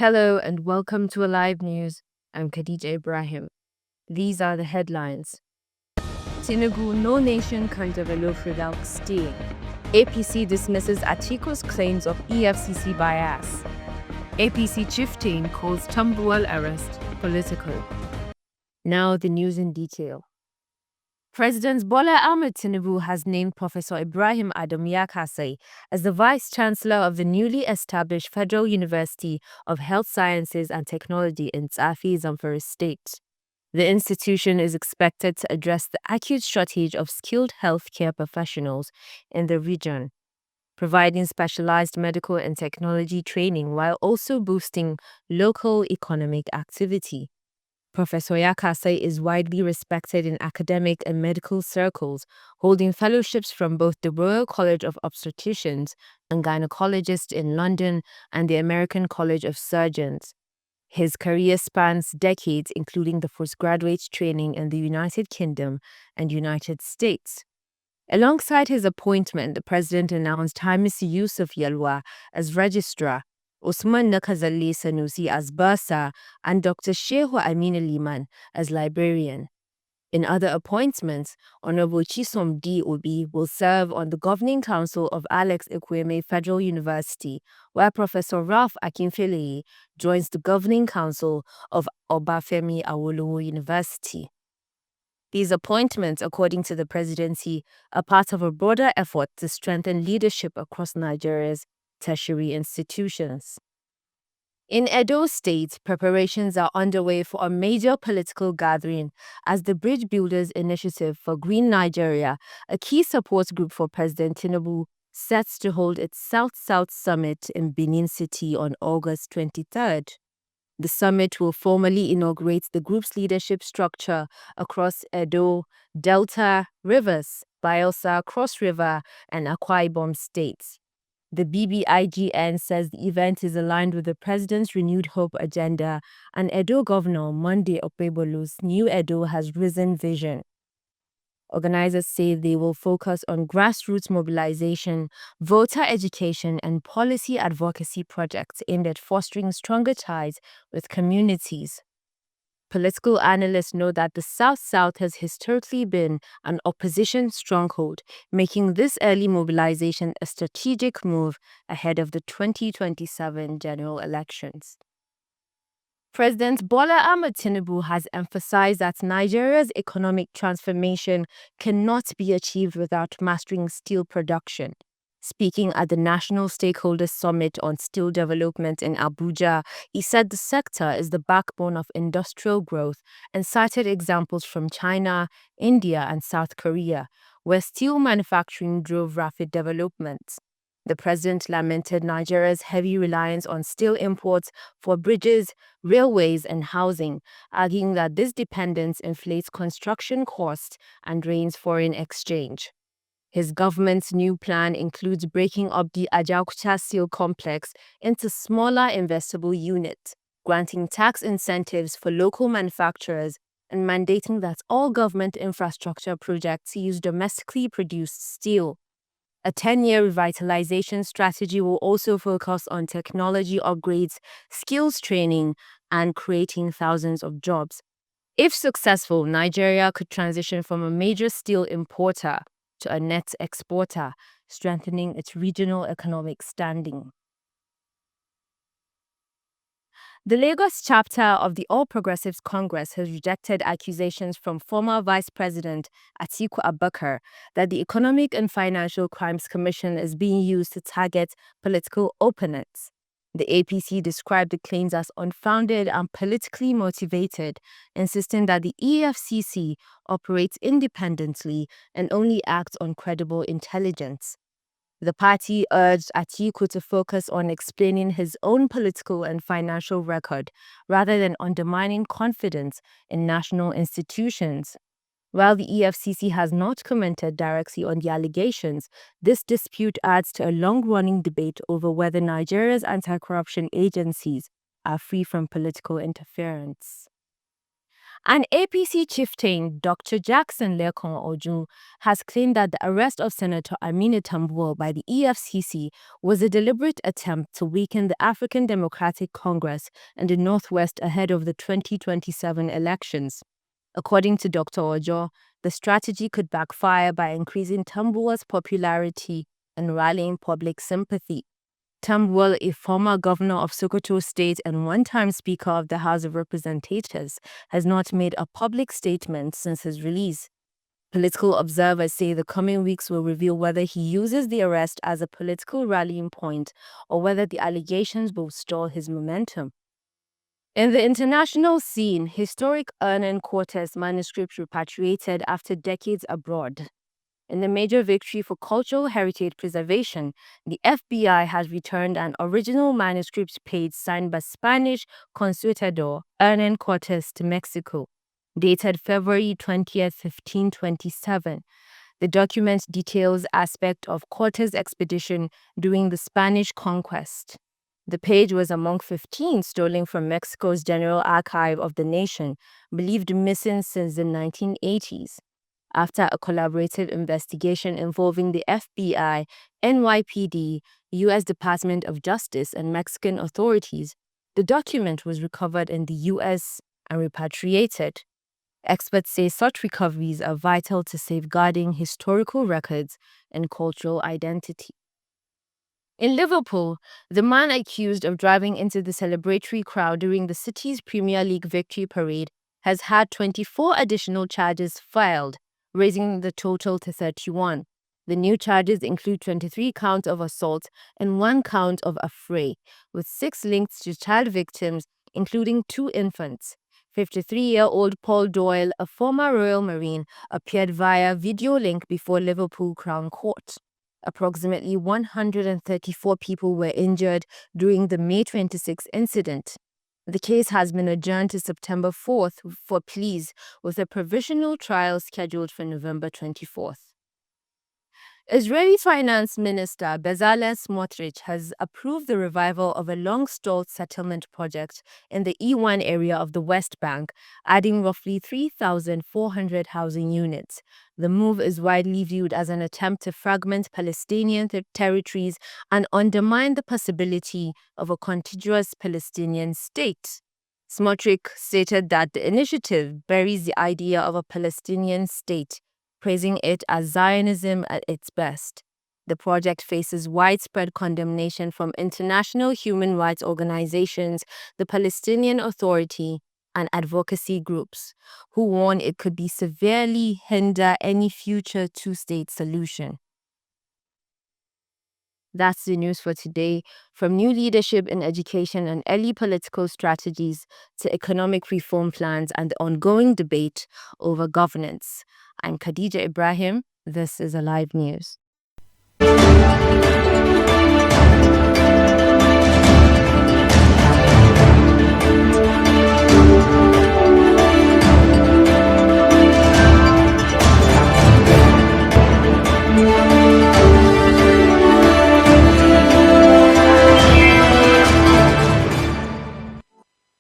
Hello and welcome to Alive News. I'm Khadija Ibrahim. These are the headlines. Tinubu, no nation can develop without stealing. APC dismisses Atiku's claims of EFCC bias. APC chieftain calls Tambuwal arrest political. Now the news in detail. President Bola Ahmed Tinubu has named Professor Ibrahim Adam Yakasai as the Vice-Chancellor of the newly established Federal University of Health Sciences and Technology in Tsafi, Zamfara State. The institution is expected to address the acute shortage of skilled healthcare professionals in the region, providing specialized medical and technology training while also boosting local economic activity. Professor Yakasai is widely respected in academic and medical circles, holding fellowships from both the Royal College of Obstetricians and Gynecologists in London and the American College of Surgeons. His career spans decades, including the postgraduate training in the United Kingdom and United States. Alongside his appointment, the president announced Hamisu Yusuf Yalwa as registrar, Usman Nakazali Sanusi as bursar, and Dr. Shehu Aminu Liman as librarian. In other appointments, Honorable Chisom D. Obi will serve on the Governing Council of Alex Ekwueme Federal University, where Professor Ralph Akinfele joins the Governing Council of Obafemi Awolowo University. These appointments, according to the presidency, are part of a broader effort to strengthen leadership across Nigeria's tertiary institutions. In Edo State, preparations are underway for a major political gathering as the Bridge Builders Initiative for Green Nigeria, a key support group for President Tinubu, sets to hold its South-South Summit in Benin City on August 23rd. The summit will formally inaugurate the group's leadership structure across Edo, Delta, Rivers, Bayelsa, Cross River, and Akwa Ibom states. The BBIGN says the event is aligned with the president's Renewed Hope agenda and Edo Governor Monday Okpebholo's New Edo Has Risen vision. Organizers say they will focus on grassroots mobilization, voter education, and policy advocacy projects aimed at fostering stronger ties with communities. Political analysts know that the South-South has historically been an opposition stronghold, making this early mobilization a strategic move ahead of the 2027 general elections. President Bola Ahmed Tinubu has emphasized that Nigeria's economic transformation cannot be achieved without mastering steel production. Speaking at the National Stakeholders Summit on Steel Development in Abuja, he said the sector is the backbone of industrial growth and cited examples from China, India, and South Korea, where steel manufacturing drove rapid development. The president lamented Nigeria's heavy reliance on steel imports for bridges, railways, and housing, arguing that this dependence inflates construction costs and drains foreign exchange. His government's new plan includes breaking up the Ajaokuta Steel Complex into smaller investable units, granting tax incentives for local manufacturers, and mandating that all government infrastructure projects use domestically produced steel. A 10-year revitalization strategy will also focus on technology upgrades, skills training, and creating thousands of jobs. If successful, Nigeria could transition from a major steel importer to a net exporter, strengthening its regional economic standing. The Lagos chapter of the All Progressives Congress has rejected accusations from former Vice President Atiku Abubakar that the Economic and Financial Crimes Commission is being used to target political opponents. The APC described the claims as unfounded and politically motivated, insisting that the EFCC operates independently and only acts on credible intelligence. The party urged Atiku to focus on explaining his own political and financial record rather than undermining confidence in national institutions. While the EFCC has not commented directly on the allegations, this dispute adds to a long-running debate over whether Nigeria's anti-corruption agencies are free from political interference. An APC chieftain, Dr. Jackson Lekon Ojun, has claimed that the arrest of Senator Aminu Tambuwal by the EFCC was a deliberate attempt to weaken the African Democratic Congress in the Northwest ahead of the 2027 elections. According to Dr. Ojo, the strategy could backfire by increasing Tambuwal's popularity and rallying public sympathy. Tambuwal, a former governor of Sokoto State and one-time Speaker of the House of Representatives, has not made a public statement since his release. Political observers say the coming weeks will reveal whether he uses the arrest as a political rallying point or whether the allegations will stall his momentum. In the international scene, historic Hernan Cortes manuscript repatriated after decades abroad. In a major victory for cultural heritage preservation, the FBI has returned an original manuscript page signed by Spanish Conquistador Hernan Cortes to Mexico, dated February 20th, 1527. The document details aspects of Cortes' expedition during the Spanish conquest. The page was among 15 stolen from Mexico's General Archive of the Nation, believed missing since the 1980s. After a collaborative investigation involving the FBI, NYPD, U.S. Department of Justice, and Mexican authorities, the document was recovered in the U.S. and repatriated. Experts say such recoveries are vital to safeguarding historical records and cultural identity. In Liverpool, the man accused of driving into the celebratory crowd during the city's Premier League victory parade has had 24 additional charges filed, raising the total to 31. The new charges include 23 counts of assault and 1 count of affray, with 6 linked to child victims, including 2 infants. 53-year-old Paul Doyle, a former Royal Marine, appeared via video link before Liverpool Crown Court. Approximately 134 people were injured during the May 26 incident. The case has been adjourned to September 4th for pleas, with a provisional trial scheduled for November 24th. Israeli Finance Minister Bezalel Smotrich has approved the revival of a long-stalled settlement project in the E1 area of the West Bank, adding roughly 3,400 housing units. The move is widely viewed as an attempt to fragment Palestinian territories and undermine the possibility of a contiguous Palestinian state. Smotrich stated that the initiative buries the idea of a Palestinian state, praising it as Zionism at its best. The project faces widespread condemnation from international human rights organizations, the Palestinian Authority, and advocacy groups, who warn it could be severely hinder any future two-state solution. That's the news for today. From new leadership in education and early political strategies to economic reform plans and the ongoing debate over governance. I'm Khadija Ibrahim. This is Alive News.